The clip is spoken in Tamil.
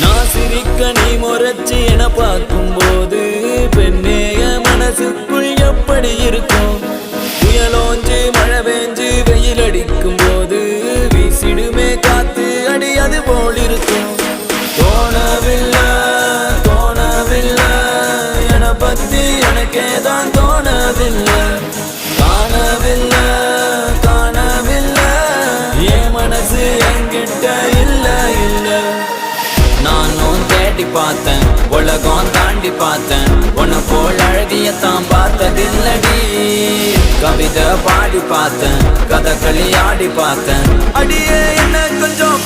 நான் சிரிக்க நீ முறைச்சி என பார்க்கும் போது பெண்ணேய மனசுக்குள் எப்படி இருக்கும்? புயலோஞ்சு மழை பெஞ்சு வெயில் அடிக்கும் போது வீசிடுமே காத்து அடி அது போல் இருக்கும். தோணவில்லை தோணவில்லை என பத்தி எனக்கேதான் தோணவில்லை. காணவில்லை காணவில்லை என் மனசு என்கிட்ட இல்ல இல்ல. நானும் தேடி பார்த்தேன் உலகம் தாண்டி பார்த்தேன் உன்னை போல் அழகியத்தான் பார்த்ததில்லடி. கவிதை பாடி பார்த்தேன் கதகளி ஆடி பார்த்தேன் அடியே என்ன கொஞ்சம்